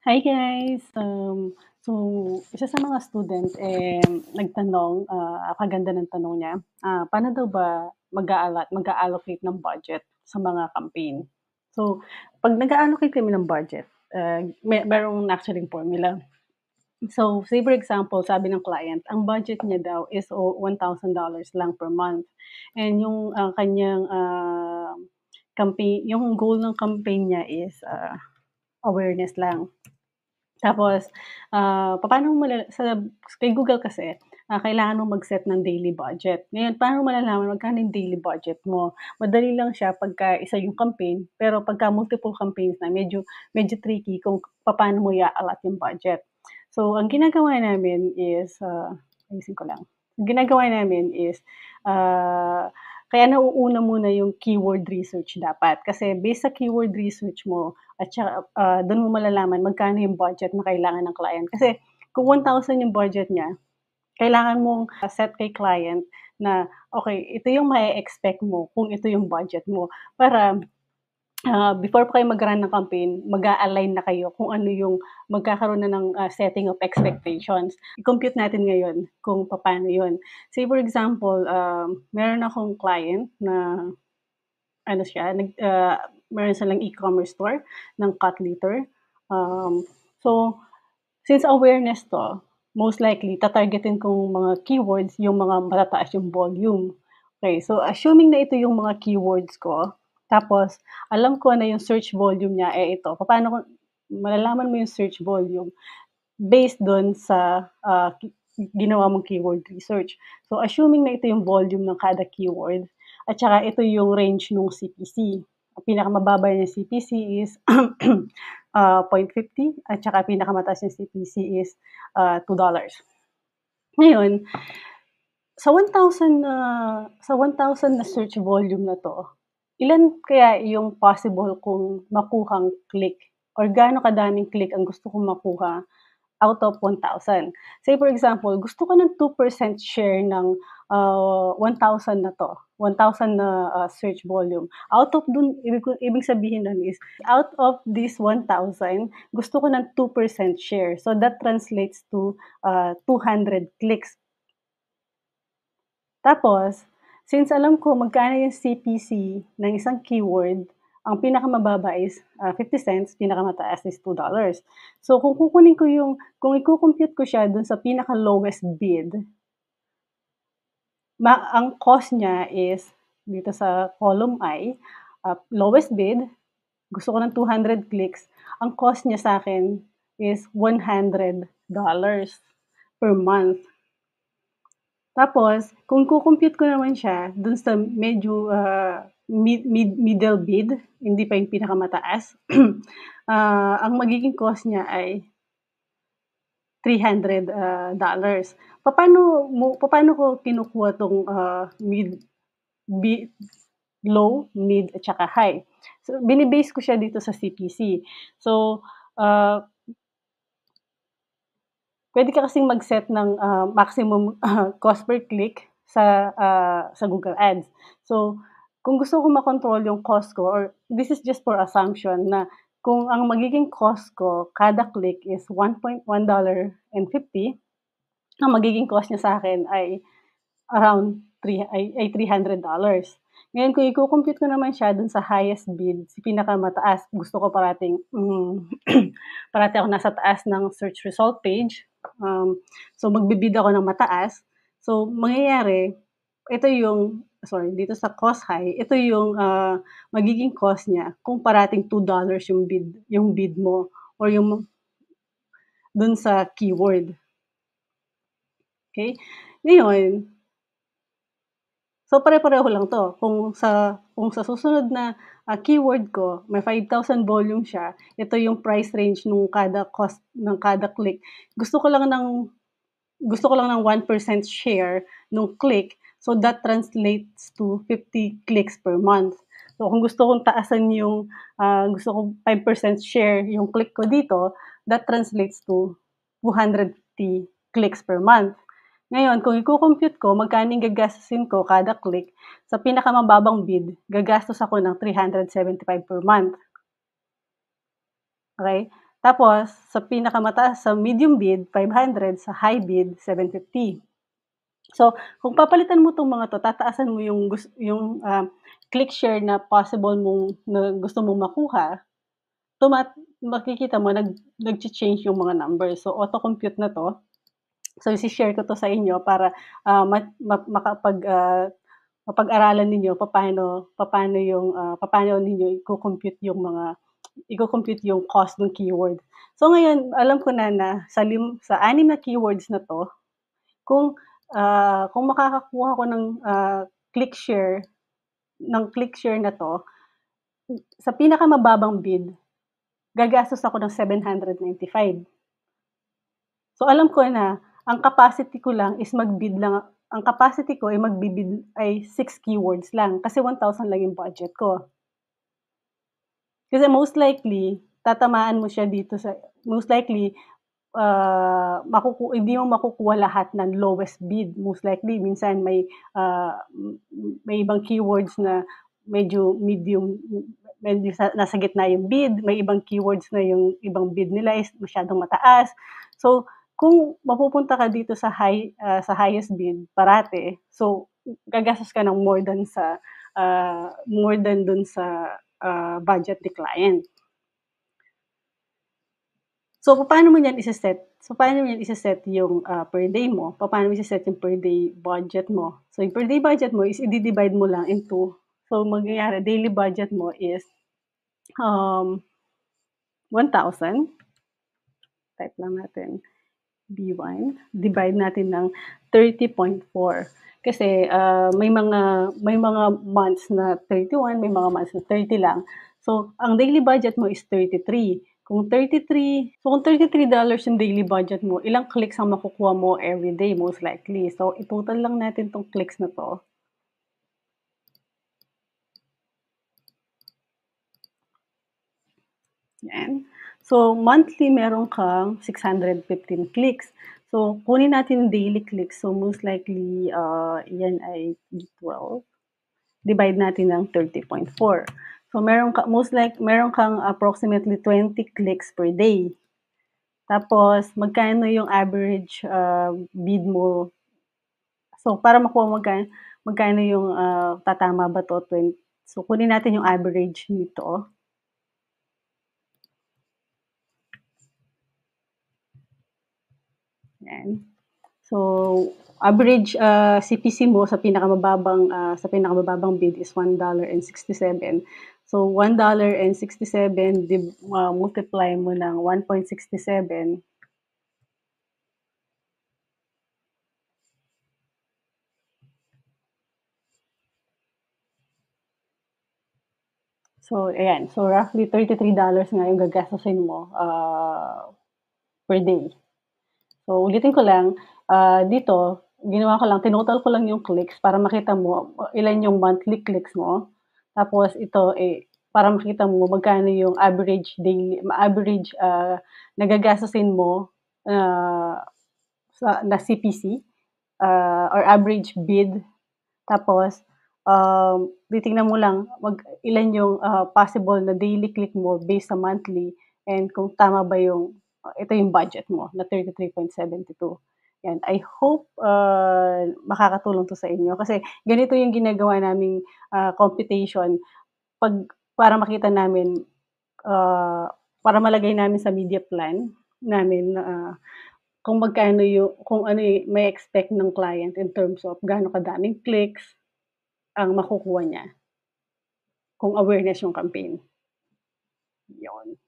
Hi guys! So isa sa mga student, nagtanong, kaganda ng tanong niya, paano daw ba mag-a-allocate ng budget sa mga campaign? So 'pag nag-a-allocate kami ng budget, merong actually formula. So say for example, sabi ng client, ang budget niya daw is $1,000 lang per month and yung, kanyang, yung goal ng campaign niya is, awareness lang. Tapos, papaano mo kay Google kasi, kailangan mong mag-set ng daily budget. Ngayon, paano mo malalaman magkano yung daily budget mo? Madali lang siya pagka isa yung campaign, pero pagka multiple campaigns na medyo medyo tricky kung papaano mo i-a-allot yung budget. So, ang ginagawa namin is, ayusin ko lang. Ang ginagawa namin is, kaya nauuna muna yung keyword research dapat. Kasi based sa keyword research mo, at saka, dun mo malalaman magkano yung budget na kailangan ng client. Kasi kung 1,000 yung budget niya, kailangan mong set kay client na, okay, ito yung mae-expect mo kung ito yung budget mo. Para, before pa kayo mag-run ng campaign, mag-a-align na kayo kung ano yung magkakaroon na ng, setting of expectations. I-compute natin ngayon kung papaano yun. Say for example, meron akong client na ano siya, meron silang e-commerce store ng cat litter. So, since awareness 'to, most likely ta-targetin kong mga keywords yung mga matataas yung volume. Okay, so assuming na ito yung mga keywords ko, tapos alam ko na yung search volume niya, ito, papaano ko malalaman mo yung search volume based dun sa, ginawa mong keyword research. So, assuming na ito yung volume ng kada keyword at saka ito yung range nung CPC. Ang pinakamababa niyang CPC is, 0.50 at saka pinakamataas niyang CPC is, $2. Ngayon, sa 1,000 na search volume na 'to, ilan kaya yung possible kong makuhang click or gaano kadaming click ang gusto kong makuha out of 1,000. Say for example, gusto ko ng 2% share ng, 1,000 na 'to, 1,000 na, search volume. Out of dun ibig sabihin nun is out of this 1,000 gusto ko ng 2% share. So that translates to, 200 clicks. Tapos, since alam ko magkano yung CPC ng isang keyword, ang pinakamababa is, 50 cents, pinakamataas is $2. So kung iko-compute ko siya dun sa pinaka-lowest bid, ang cost niya is dito sa column I, lowest bid, gusto ko ng 200 clicks, ang cost niya sa'kin is $100 per month. Tapos kung iko-compute ko naman siya dun sa medyo, middle bid, hindi pa yung pinakamataas, ang magiging cost niya ay $300. Papaano ko kinukuha 'tong, bi low, mid, at saka high? So bine-base ko siya dito sa CPC. So, ah puwede ka kasing mag-set ng, maximum, cost per click sa Google Ads. So, kung gusto ko makontrol yung cost ko, or this is just for assumption na kung ang magiging cost ko kada click is $1.50, ang magiging cost niya sa'kin ay around $300. Ngayon kung iko-compute ko naman siya dun sa highest bid, sa pinakamataas, gusto ko parating, parati ako nasa taas ng search result page, so magbi-bid ako ng mataas. So mangyayari, ito yung dito sa cost high, ito yung, magiging cost niya kung parating $2 yung bid mo or yung dun sa keyword, okey? Ngayon, so pare-pareho lang 'to, kung sa susunod na, keyword ko may 5,000 volume siya, ito yung price range nung kada cost ng kada click. Gusto ko lang ng 1% share nung click, so that translates to 50 clicks per month. So kung gusto kong taasan yung, gusto kong 5% share yung click ko dito, that translates to 250 clicks per month. Ngayon kung iko-compute ko magkano yung gagastusin ko kada click, sa pinakamababang bid gagastos ako ng 375 per month, okey? Tapos sa pinakamataas, sa medium bid, 500, sa high bid, 750. So, kung papalitan mo 'tong mga 'to, tataasan mo yung click share na possible mong na gusto mong makuha, makikita mo nagcha-change yung mga numbers. So, auto-compute na 'to. So, isi-share ko 'to sa inyo para, mapag-aralan ninyo papaano papaano ninyo iko-compute yung cost ng keyword. So, ngayon alam ko na sa 6 na keywords na 'to, kung makakakuha ako click share click share na 'to, sa pinakamababang bid, gagastos ako ng 795. So, alam ko na ang capacity ko lang is mag-bid lang ang capacity ko ay magbi-bid ay 6 keywords lang kasi 1,000 lang yung budget ko. Kasi tatamaan mo siya dito most likely, hindi mo makukuha lahat ng lowest bid. Most likely minsan may ibang keywords na medyo medium, medyo nasa gitna yung bid, may ibang keywords na yung ibang bid nila is masyadong mataas. So, kung mapupunta ka dito sa highest bid parate, so gagastos ka ng more than dun sa, budget ni client. So, paano mo yan ise-set yung, per day mo, paano mo ise-set yung per day budget mo. So, yung per day budget mo is ide-divide mo lang into so, mangyayari daily budget mo is, 1,000, type lang natin B1, divide natin ng 30.4 kasi, may mga months na 31, may mga months na 30 lang. So, ang daily budget mo is 33. Kung $33 yung daily budget mo, ilang clicks ang makukuha mo everyday most likely. So, i-total lang natin 'tong clicks na 'to. Yan. So, monthly meron kang 615 clicks. So, kunin natin yung daily clicks. So, most likely, yan ay 12. Divide natin ng 30.4. So, meron kang approximately 20 clicks per day. Tapos, magkano yung average bid mo? So, para makuha magkano yung tatama ba 'to? So, kunin natin yung average nito. Yan. So, average CPC mo sa pinakamababang bid is $1.67. So, $1.67 multiply mo ng 1.67. So, ayan. So, roughly $33 nga yung gagastusin mo per day. So, ulitin ko lang, dito, ginawa ko lang, tinotal ko lang yung clicks para makita mo ilan yung monthly clicks mo. Tapos ito, para makita mo magkano yung average na gagastusin mo na CPC or average bid. Tapos, titingnan mo lang ilan yung possible na daily click mo based sa monthly and kung tama ba ito yung budget mo na 33.72. Yan, I hope makakatulong 'to sa inyo kasi ganito yung ginagawa naming computation para makita namin, para malagay namin sa media plan namin na kung ano yung may-expect ng client in terms of gaano kadaming clicks ang makukuha niya kung awareness yung campaign, 'yon.